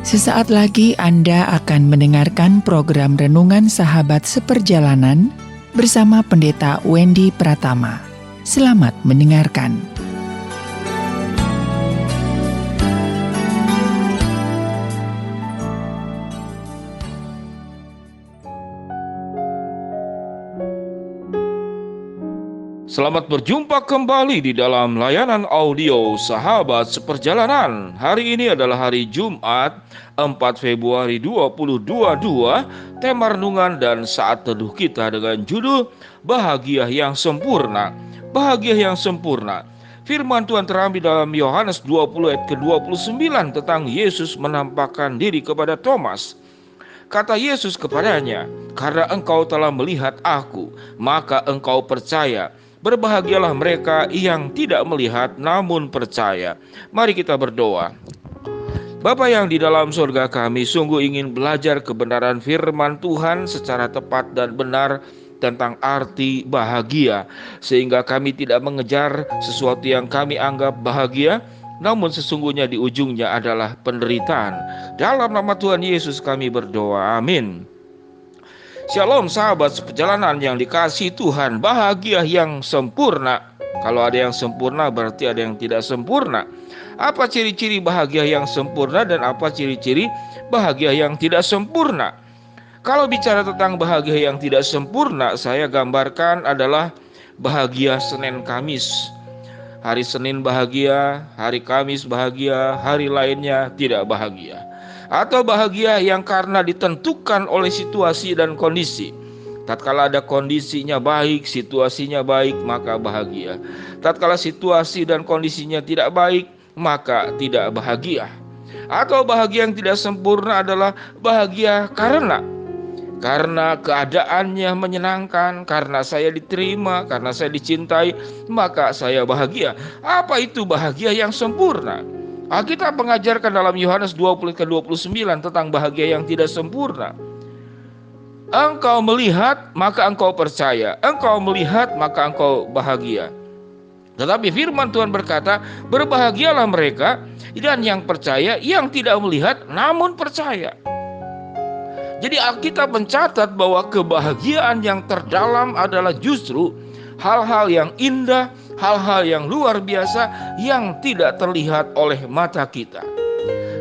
Sesaat lagi Anda akan mendengarkan program Renungan Sahabat Seperjalanan bersama Pendeta Wendy Pratama. Selamat mendengarkan. Selamat berjumpa kembali di dalam layanan audio Sahabat Seperjalanan. Hari ini adalah hari Jumat 4 Februari 2022. Tema renungan dan saat teduh kita dengan judul Bahagia yang Sempurna. Bahagia yang sempurna. Firman Tuhan terambil dalam Yohanes 20 ayat ke-29 tentang Yesus menampakkan diri kepada Thomas. Kata Yesus kepadanya, "Karena engkau telah melihat aku, maka engkau percaya. Berbahagialah mereka yang tidak melihat namun percaya." Mari kita berdoa. Bapa yang di dalam surga, kami sungguh ingin belajar kebenaran firman Tuhan secara tepat dan benar tentang arti bahagia, sehingga kami tidak mengejar sesuatu yang kami anggap bahagia, namun sesungguhnya di ujungnya adalah penderitaan. Dalam nama Tuhan Yesus kami berdoa, amin. Shalom sahabat seperjalanan yang dikasihi Tuhan. Bahagia yang sempurna. Kalau ada yang sempurna berarti ada yang tidak sempurna. Apa ciri-ciri bahagia yang sempurna dan apa ciri-ciri bahagia yang tidak sempurna? Kalau bicara tentang bahagia yang tidak sempurna, saya gambarkan adalah bahagia Senin Kamis. Hari Senin bahagia, hari Kamis bahagia, hari lainnya tidak bahagia. Atau bahagia yang karena ditentukan oleh situasi dan kondisi. Tatkala ada kondisinya baik, situasinya baik, maka bahagia. Tatkala situasi dan kondisinya tidak baik, maka tidak bahagia. Atau bahagia yang tidak sempurna adalah bahagia karena keadaannya menyenangkan, karena saya diterima, karena saya dicintai, maka saya bahagia. Apa itu bahagia yang sempurna? Alkitab mengajarkan dalam Yohanes 20 ke 29 tentang bahagia yang tidak sempurna. Engkau melihat, maka engkau percaya. Engkau melihat, maka engkau bahagia. Tetapi firman Tuhan berkata, berbahagialah mereka dan yang percaya, yang tidak melihat namun percaya. Jadi Alkitab mencatat bahwa kebahagiaan yang terdalam adalah justru hal-hal yang indah, hal-hal yang luar biasa yang tidak terlihat oleh mata kita,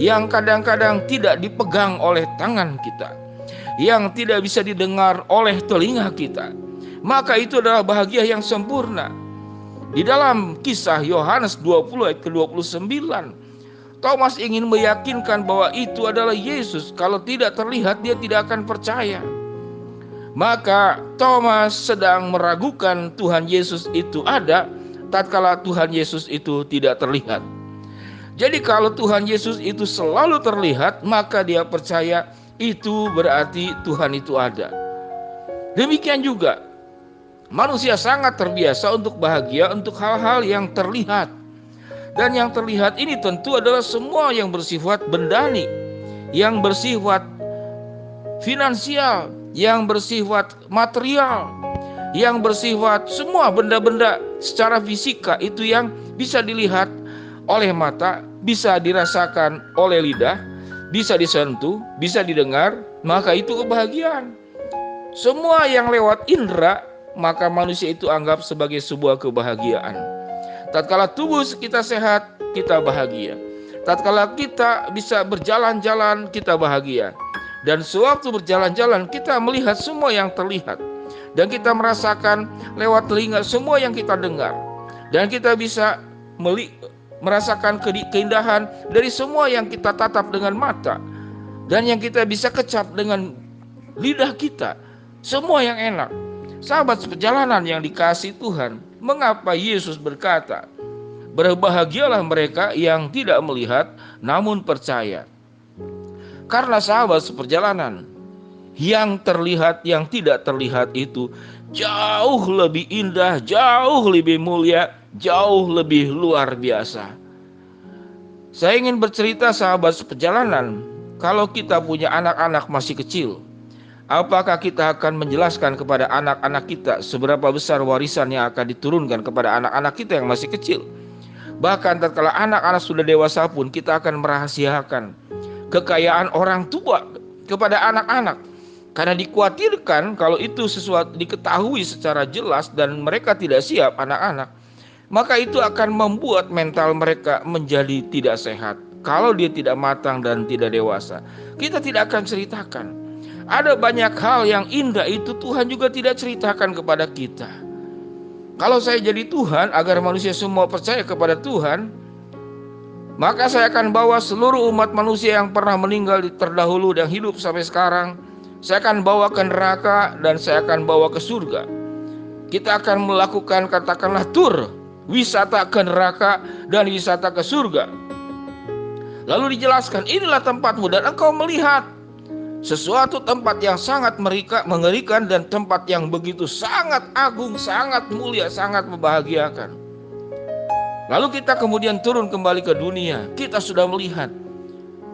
yang kadang-kadang tidak dipegang oleh tangan kita, yang tidak bisa didengar oleh telinga kita. Maka itu adalah bahagia yang sempurna. Di dalam kisah Yohanes 20 ayat ke-29, Thomas ingin meyakinkan bahwa itu adalah Yesus. Kalau tidak terlihat, dia tidak akan percaya. Maka Thomas sedang meragukan Tuhan Yesus itu ada, tatkala Tuhan Yesus itu tidak terlihat. Jadi kalau Tuhan Yesus itu selalu terlihat, maka dia percaya itu berarti Tuhan itu ada. Demikian juga manusia sangat terbiasa untuk bahagia untuk hal-hal yang terlihat. Dan yang terlihat ini tentu adalah semua yang bersifat bendani, yang bersifat finansial, yang bersifat material, yang bersifat semua benda-benda secara fisika itu yang bisa dilihat oleh mata, bisa dirasakan oleh lidah, bisa disentuh, bisa didengar, maka itu kebahagiaan. Semua yang lewat indera, maka manusia itu anggap sebagai sebuah kebahagiaan. Tatkala tubuh kita sehat, kita bahagia. Tatkala kita bisa berjalan-jalan, kita bahagia. Dan sewaktu berjalan-jalan kita melihat semua yang terlihat, dan kita merasakan lewat telinga semua yang kita dengar, dan kita bisa merasakan keindahan dari semua yang kita tatap dengan mata, dan yang kita bisa kecap dengan lidah kita, semua yang enak. Sahabat seperjalanan yang dikasihi Tuhan, mengapa Yesus berkata, berbahagialah mereka yang tidak melihat namun percaya? Karena sahabat seperjalanan, yang terlihat, yang tidak terlihat itu jauh lebih indah, jauh lebih mulia, jauh lebih luar biasa. Saya ingin bercerita sahabat seperjalanan, kalau kita punya anak-anak masih kecil, apakah kita akan menjelaskan kepada anak-anak kita seberapa besar warisan yang akan diturunkan kepada anak-anak kita yang masih kecil? Bahkan tatkala anak-anak sudah dewasa pun kita akan merahasiakan kekayaan orang tua kepada anak-anak. Karena dikhawatirkan kalau itu sesuatu diketahui secara jelas dan mereka tidak siap, anak-anak, maka itu akan membuat mental mereka menjadi tidak sehat. Kalau dia tidak matang dan tidak dewasa, kita tidak akan ceritakan. Ada banyak hal yang indah itu Tuhan juga tidak ceritakan kepada kita. Kalau saya jadi Tuhan agar manusia semua percaya kepada Tuhan, maka saya akan bawa seluruh umat manusia yang pernah meninggal terdahulu dan hidup sampai sekarang. Saya akan bawa ke neraka dan saya akan bawa ke surga. Kita akan melakukan katakanlah tur, wisata ke neraka dan wisata ke surga. Lalu dijelaskan, inilah tempatmu dan engkau melihat sesuatu tempat yang sangat mengerikan dan tempat yang begitu sangat agung, sangat mulia, sangat membahagiakan. Lalu kita kemudian turun kembali ke dunia. Kita sudah melihat,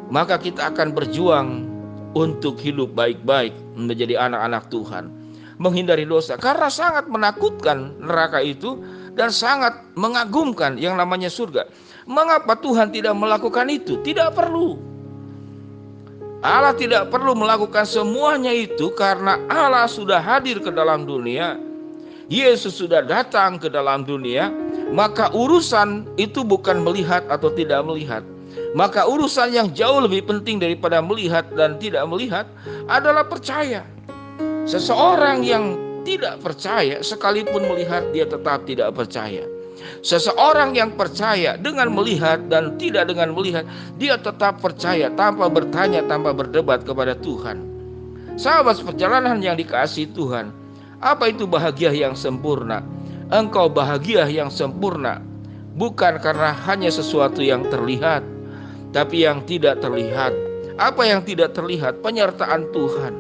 maka kita akan berjuang untuk hidup baik-baik menjadi anak-anak Tuhan, menghindari dosa. Karena sangat menakutkan neraka itu dan sangat mengagumkan yang namanya surga. Mengapa Tuhan tidak melakukan itu? Tidak perlu. Allah tidak perlu melakukan semuanya itu karena Allah sudah hadir ke dalam dunia. Yesus sudah datang ke dalam dunia. Maka urusan itu bukan melihat atau tidak melihat. Maka urusan yang jauh lebih penting daripada melihat dan tidak melihat adalah percaya. Seseorang yang tidak percaya sekalipun melihat, dia tetap tidak percaya. Seseorang yang percaya dengan melihat dan tidak dengan melihat, dia tetap percaya tanpa bertanya, tanpa berdebat kepada Tuhan. Sahabat perjalanan yang dikasihi Tuhan, apa itu bahagia yang sempurna? Engkau bahagia yang sempurna bukan karena hanya sesuatu yang terlihat, tapi yang tidak terlihat. Apa yang tidak terlihat? Penyertaan Tuhan.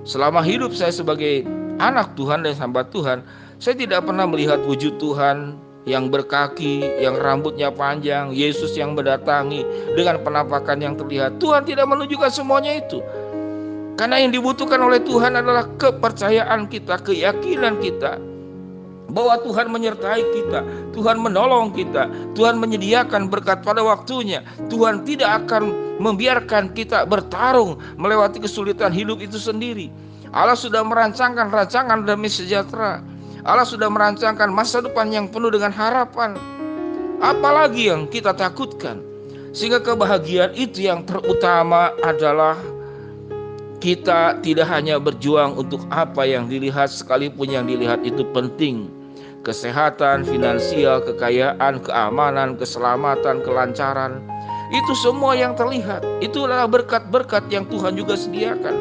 Selama hidup saya sebagai anak Tuhan dan hamba Tuhan, saya tidak pernah melihat wujud Tuhan yang berkaki, yang rambutnya panjang, Yesus yang mendatangi dengan penampakan yang terlihat. Tuhan tidak menunjukkan semuanya itu. Karena yang dibutuhkan oleh Tuhan adalah kepercayaan kita, keyakinan kita bahwa Tuhan menyertai kita, Tuhan menolong kita, Tuhan menyediakan berkat pada waktunya. Tuhan tidak akan membiarkan kita bertarung melewati kesulitan hidup itu sendiri. Allah sudah merancangkan rancangan damai sejahtera. Allah sudah merancangkan masa depan yang penuh dengan harapan. Apalagi yang kita takutkan? Sehingga kebahagiaan itu yang terutama adalah kita tidak hanya berjuang untuk apa yang dilihat, sekalipun yang dilihat itu penting. Kesehatan, finansial, kekayaan, keamanan, keselamatan, kelancaran, itu semua yang terlihat. Itu adalah berkat-berkat yang Tuhan juga sediakan.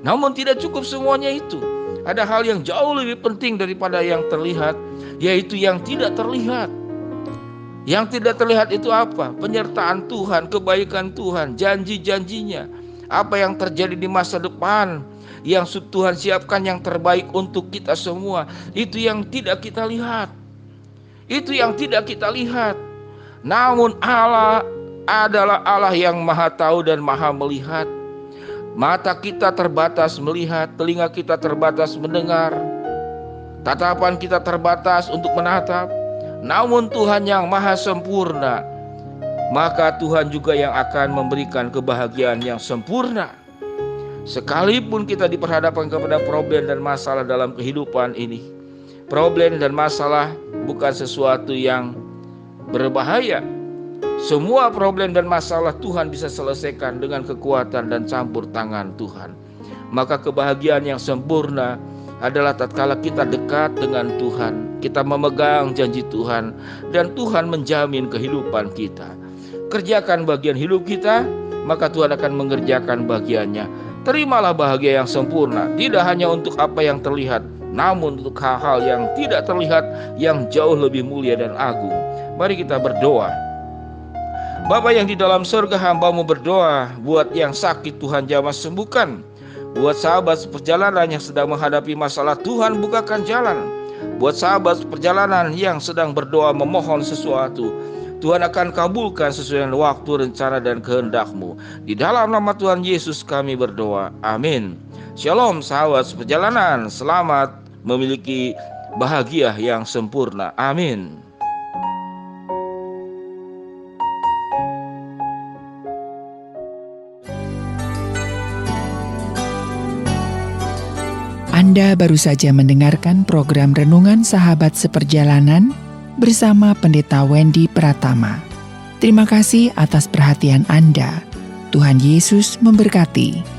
Namun tidak cukup semuanya itu. Ada hal yang jauh lebih penting daripada yang terlihat, yaitu yang tidak terlihat. Yang tidak terlihat itu apa? Penyertaan Tuhan, kebaikan Tuhan, janji-janjinya. Apa yang terjadi di masa depan, yang Tuhan siapkan yang terbaik untuk kita semua. Itu yang tidak kita lihat. Itu yang tidak kita lihat. Namun Allah adalah Allah yang maha tahu dan maha melihat. Mata kita terbatas melihat, telinga kita terbatas mendengar, tatapan kita terbatas untuk menatap. Namun Tuhan yang maha sempurna, maka Tuhan juga yang akan memberikan kebahagiaan yang sempurna. Sekalipun kita diperhadapkan kepada problem dan masalah dalam kehidupan ini, problem dan masalah bukan sesuatu yang berbahaya. Semua problem dan masalah Tuhan bisa selesaikan dengan kekuatan dan campur tangan Tuhan. Maka kebahagiaan yang sempurna adalah tatkala kita dekat dengan Tuhan, kita memegang janji Tuhan, dan Tuhan menjamin kehidupan kita. Kerjakan bagian hidup kita, maka Tuhan akan mengerjakan bagiannya. Terimalah bahagia yang sempurna, tidak hanya untuk apa yang terlihat, namun untuk hal-hal yang tidak terlihat, yang jauh lebih mulia dan agung. Mari kita berdoa. Bapa yang di dalam surga, hamba-Mu berdoa buat yang sakit, Tuhan jamah sembuhkan. Buat sahabat perjalanan yang sedang menghadapi masalah, Tuhan bukakan jalan. Buat sahabat perjalanan yang sedang berdoa memohon sesuatu, Tuhan akan kabulkan sesuai dengan waktu, rencana, dan kehendak-Mu. Di dalam nama Tuhan Yesus kami berdoa. Amin. Shalom sahabat perjalanan. Selamat memiliki bahagia yang sempurna. Amin. Anda baru saja mendengarkan program Renungan Sahabat Seperjalanan bersama Pendeta Wendy Pratama. Terima kasih atas perhatian Anda. Tuhan Yesus memberkati.